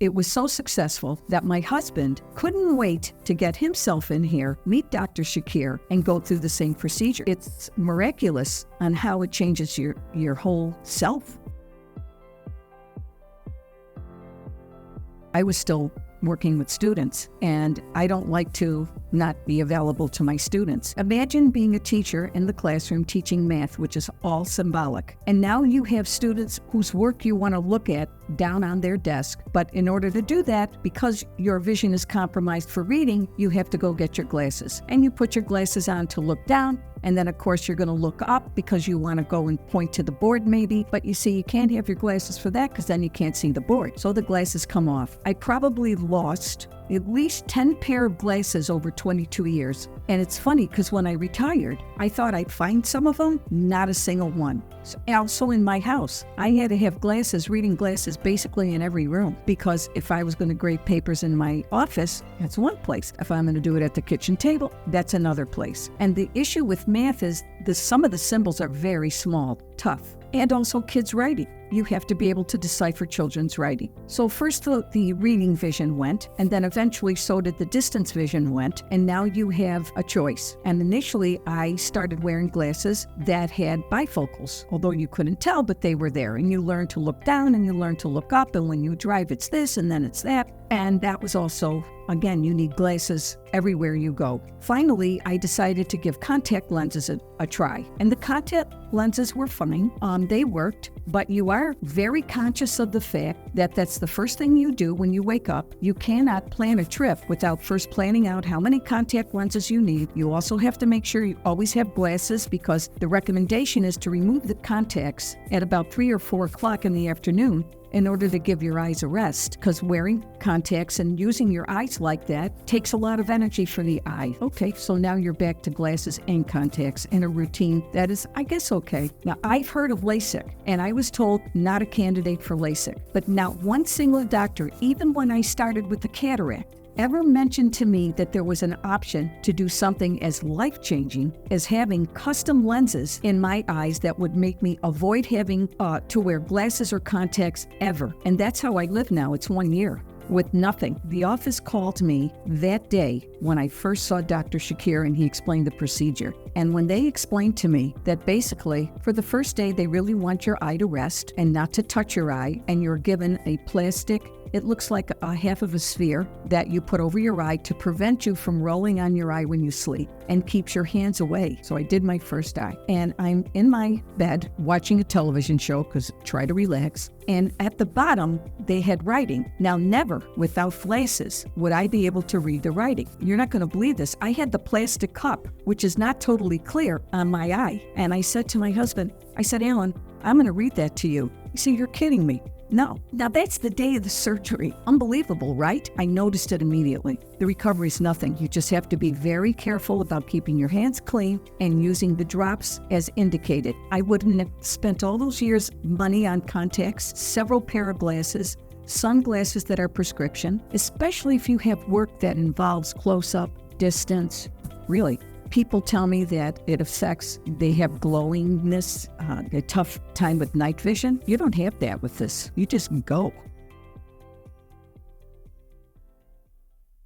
It was so successful that my husband couldn't wait to get himself in here, meet Dr. Shakir, and go through the same procedure. It's miraculous on how it changes your whole self. I was still working with students, and I don't like to not be available to my students. Imagine being a teacher in the classroom teaching math, which is all symbolic. And now you have students whose work you want to look at down on their desk. But in order to do that, because your vision is compromised for reading, you have to go get your glasses. And you put your glasses on to look down. And then, of course, you're going to look up because you want to go and point to the board maybe. But you see, you can't have your glasses for that because then you can't see the board. So the glasses come off. I probably lost at least 10 pair of glasses over 22 years. And it's funny because when I retired, I thought I'd find some of them, not a single one. Also in my house, I had to have glasses, reading glasses basically in every room, because if I was going to grade papers in my office, that's one place. If I'm going to do it at the kitchen table, that's another place. And the issue with math is some of the symbols are very small, tough. And also kids' writing. You have to be able to decipher children's writing. So first the reading vision went, and then eventually so did the distance vision went, and now you have a choice. And initially I started wearing glasses that had bifocals, although you couldn't tell, but they were there. And you learn to look down and you learn to look up, and when you drive it's this and then it's that. And that was also, again, you need glasses everywhere you go. Finally, I decided to give contact lenses a try. And the contact lenses were fine. They worked, but you are very conscious of the fact that that's the first thing you do when you wake up. You cannot plan a trip without first planning out how many contact lenses you need. You also have to make sure you always have glasses, because the recommendation is to remove the contacts at about 3 or 4 o'clock in the afternoon in order to give your eyes a rest, because wearing contacts and using your eyes like that takes a lot of energy for the eye. Okay, so now you're back to glasses and contacts in a routine that is, I guess, okay. Now, I've heard of LASIK, and I was told not a candidate for LASIK. But not one single doctor, even when I started with the cataract, ever mentioned to me that there was an option to do something as life-changing as having custom lenses in my eyes that would make me avoid having to wear glasses or contacts ever. And that's how I live now. It's 1 year with nothing. The office called me that day when I first saw Dr. Shakir, and he explained the procedure. And when they explained to me that basically for the first day they really want your eye to rest and not to touch your eye, and you're given a plastic, it looks like a half of a sphere that you put over your eye to prevent you from rolling on your eye when you sleep and keeps your hands away. So I did my first eye, and I'm in my bed watching a television show because try to relax. And at the bottom, they had writing. Now, never without glasses would I be able to read the writing. You're not going to believe this. I had the plastic cup, which is not totally clear, on my eye. And I said to my husband, I said, Alan, I'm going to read that to you. He said, you're kidding me. No. Now, that's the day of the surgery. Unbelievable, right? I noticed it immediately. The recovery is nothing. You just have to be very careful about keeping your hands clean and using the drops as indicated. I wouldn't have spent all those years money on contacts, several pair of glasses, sunglasses that are prescription, especially if you have work that involves close-up, distance. Really, people tell me that it affects, they have glowingness, a tough time with night vision. You don't have that with this. You just go.